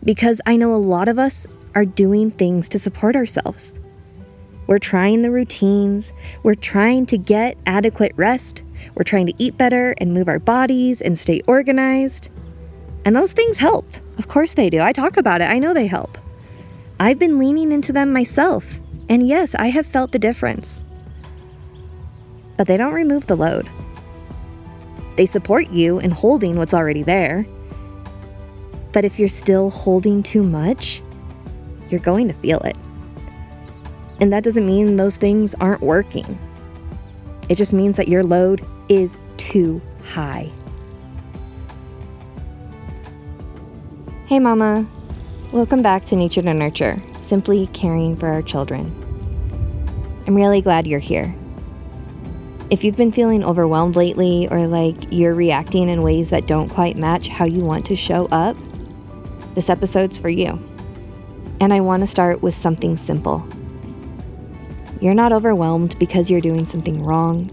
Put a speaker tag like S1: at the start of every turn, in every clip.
S1: because I know a lot of us are doing things to support ourselves. We're trying the routines, we're trying to get adequate rest, we're trying to eat better and move our bodies and stay organized. And those things help. Of course they do. I talk about it. I know they help. I've been leaning into them myself. And yes, I have felt the difference. But they don't remove the load. They support you in holding what's already there. But if you're still holding too much, you're going to feel it. And that doesn't mean those things aren't working. It just means that your load is too high. Hey Mama, welcome back to Nature to Nurture, simply caring for our children. I'm really glad you're here. If you've been feeling overwhelmed lately or like you're reacting in ways that don't quite match how you want to show up, this episode's for you. And I want to start with something simple. You're not overwhelmed because you're doing something wrong.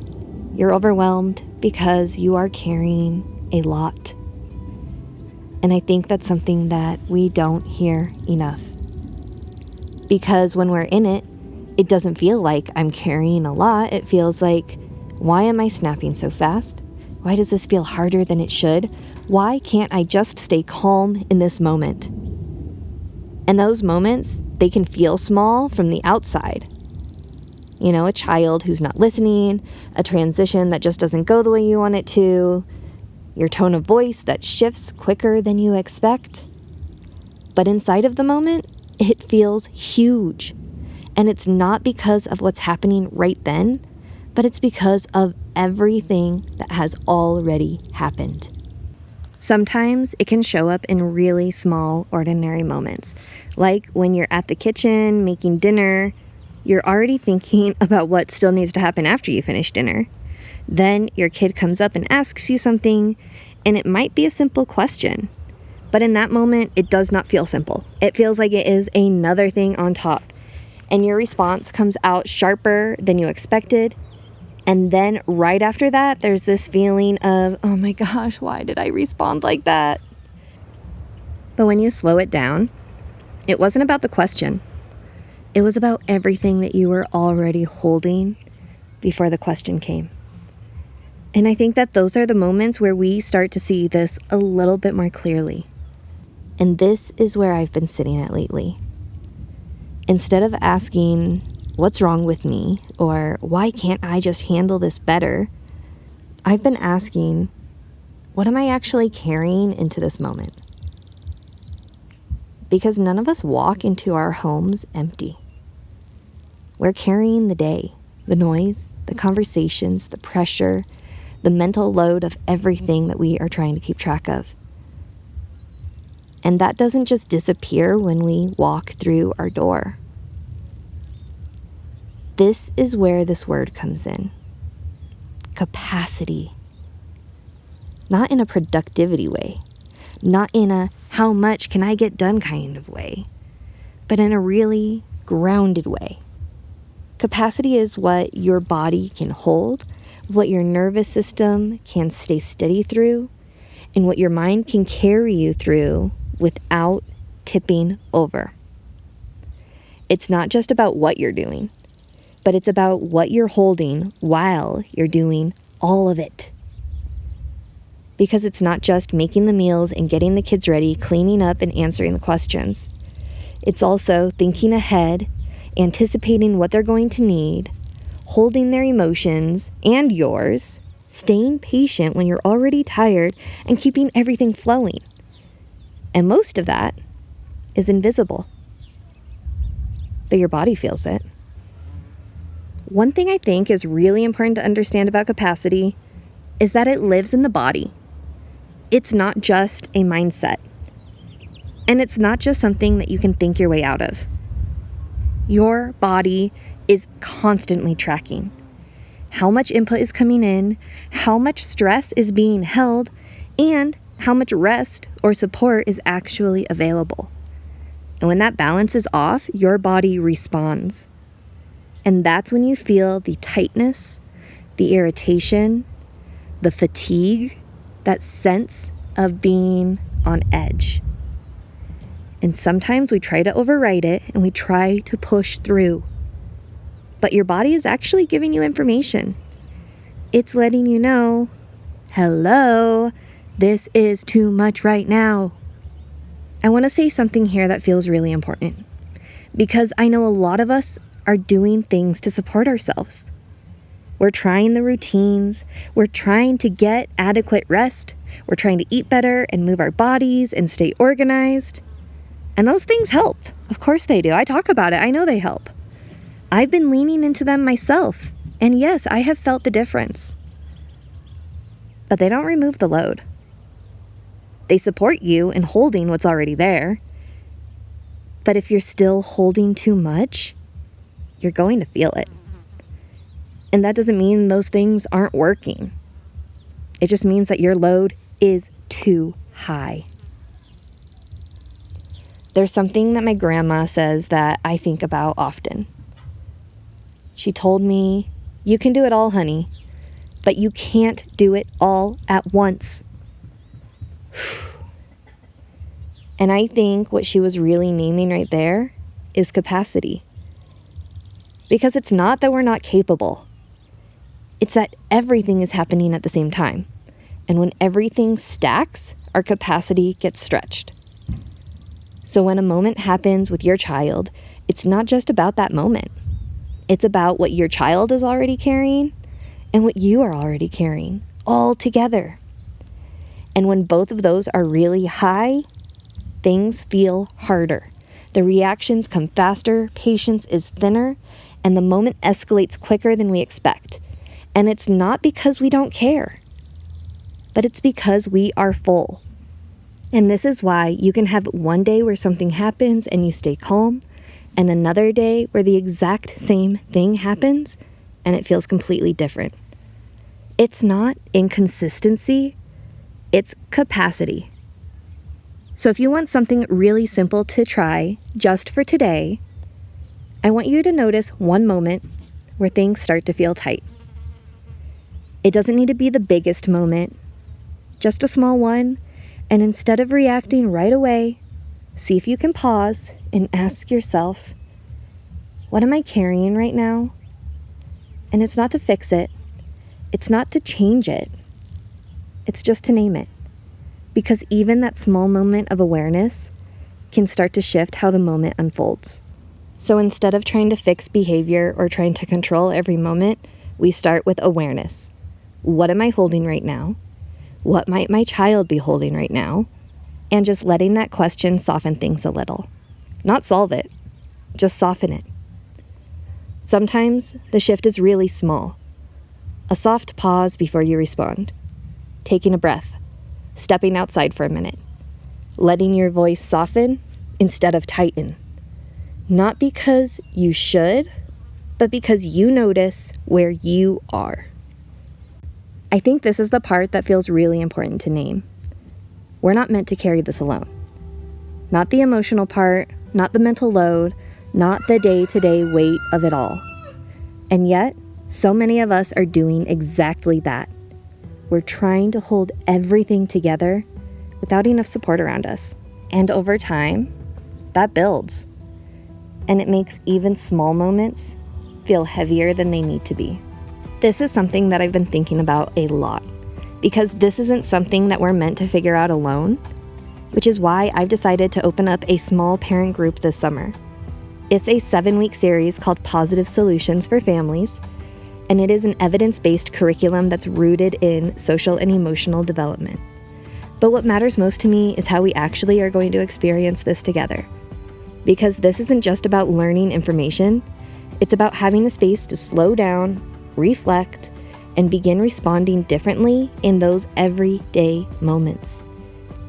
S1: You're overwhelmed because you are carrying a lot. And I think that's something that we don't hear enough. Because when we're in it, it doesn't feel like I'm carrying a lot. It feels like, why am I snapping so fast? Why does this feel harder than it should? Why can't I just stay calm in this moment? And those moments, they can feel small from the outside. You know, a child who's not listening, a transition that just doesn't go the way you want it to, your tone of voice that shifts quicker than you expect. But inside of the moment, it feels huge. And it's not because of what's happening right then, but it's because of everything that has already happened. Sometimes it can show up in really small, ordinary moments. Like when you're at the kitchen making dinner, you're already thinking about what still needs to happen after you finish dinner. Then your kid comes up and asks you something, and it might be a simple question. But in that moment, it does not feel simple. It feels like it is another thing on top. And your response comes out sharper than you expected. And then right after that, there's this feeling of, oh my gosh, why did I respond like that? But when you slow it down, it wasn't about the question. It was about everything that you were already holding before the question came. And I think that those are the moments where we start to see this a little bit more clearly. And this is where I've been sitting at lately. Instead of asking, what's wrong with me? Or why can't I just handle this better? I've been asking, what am I actually carrying into this moment? Because none of us walk into our homes empty. We're carrying the day, the noise, the conversations, the pressure, the mental load of everything that we are trying to keep track of. And that doesn't just disappear when we walk through our door. This is where this word comes in. Capacity. Not in a productivity way, not in a how much can I get done kind of way, but in a really grounded way. Capacity is what your body can hold, what your nervous system can stay steady through, and what your mind can carry you through without tipping over. It's not just about what you're doing, but it's about what you're holding while you're doing all of it. Because it's not just making the meals and getting the kids ready, cleaning up and answering the questions. It's also thinking ahead, anticipating what they're going to need, holding their emotions and yours, staying patient when you're already tired, and keeping everything flowing. And most of that is invisible. But your body feels it. One thing I think is really important to understand about capacity is that it lives in the body. It's not just a mindset. And it's not just something that you can think your way out of. Your body is constantly tracking how much input is coming in, how much stress is being held, and how much rest or support is actually available. And when that balance is off, your body responds. And that's when you feel the tightness, the irritation, the fatigue, that sense of being on edge. And sometimes we try to override it and we try to push through. But your body is actually giving you information. It's letting you know, hello, this is too much right now. I want to say something here that feels really important, because I know a lot of us are doing things to support ourselves. We're trying the routines, we're trying to get adequate rest, we're trying to eat better and move our bodies and stay organized. And those things help. Of course they do. I talk about it. I know they help. I've been leaning into them myself. And yes, I have felt the difference. But they don't remove the load. They support you in holding what's already there. But if you're still holding too much, you're going to feel it. And that doesn't mean those things aren't working. It just means that your load is too high. There's something that my grandma says that I think about often. She told me, you can do it all, honey, but you can't do it all at once. And I think what she was really naming right there is capacity. Because it's not that we're not capable. It's that everything is happening at the same time. And when everything stacks, our capacity gets stretched. So when a moment happens with your child, it's not just about that moment. It's about what your child is already carrying and what you are already carrying, all together. And when both of those are really high, things feel harder. The reactions come faster, patience is thinner, and the moment escalates quicker than we expect. And it's not because we don't care, but it's because we are full. And this is why you can have one day where something happens and you stay calm, and another day where the exact same thing happens and it feels completely different. It's not inconsistency, it's capacity. So if you want something really simple to try just for today, I want you to notice one moment where things start to feel tight. It doesn't need to be the biggest moment, just a small one. And instead of reacting right away, see if you can pause and ask yourself, what am I carrying right now? And it's not to fix it. It's not to change it. It's just to name it. Because even that small moment of awareness can start to shift how the moment unfolds. So instead of trying to fix behavior or trying to control every moment, we start with awareness. What am I holding right now? What might my child be holding right now? And just letting that question soften things a little. Not solve it, just soften it. Sometimes the shift is really small. A soft pause before you respond. Taking a breath. Stepping outside for a minute. Letting your voice soften instead of tighten. Not because you should, but because you notice where you are. I think this is the part that feels really important to name. We're not meant to carry this alone. Not the emotional part, not the mental load, not the day-to-day weight of it all. And yet, so many of us are doing exactly that. We're trying to hold everything together without enough support around us. And over time, that builds. And it makes even small moments feel heavier than they need to be. This is something that I've been thinking about a lot, because this isn't something that we're meant to figure out alone, which is why I've decided to open up a small parent group this summer. It's a 7-week series called Positive Solutions for Families, and it is an evidence-based curriculum that's rooted in social and emotional development. But what matters most to me is how we actually are going to experience this together. Because this isn't just about learning information, it's about having a space to slow down, reflect, and begin responding differently in those everyday moments.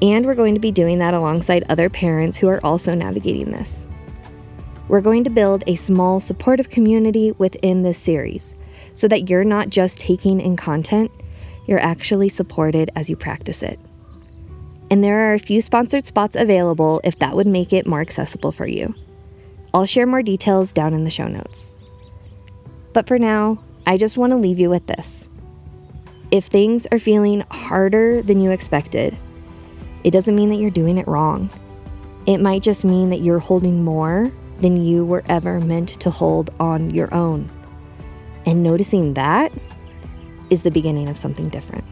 S1: And we're going to be doing that alongside other parents who are also navigating this. We're going to build a small supportive community within this series so that you're not just taking in content, you're actually supported as you practice it. And there are a few sponsored spots available if that would make it more accessible for you. I'll share more details down in the show notes. But for now, I just want to leave you with this. If things are feeling harder than you expected, it doesn't mean that you're doing it wrong. It might just mean that you're holding more than you were ever meant to hold on your own. And noticing that is the beginning of something different.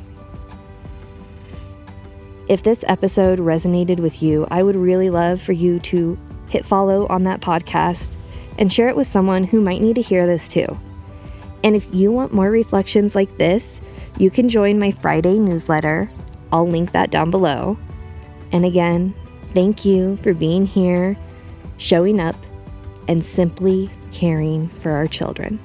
S1: If this episode resonated with you, I would really love for you to hit follow on that podcast and share it with someone who might need to hear this too. And if you want more reflections like this, you can join my Friday newsletter. I'll link that down below. And again, thank you for being here, showing up, and simply caring for our children.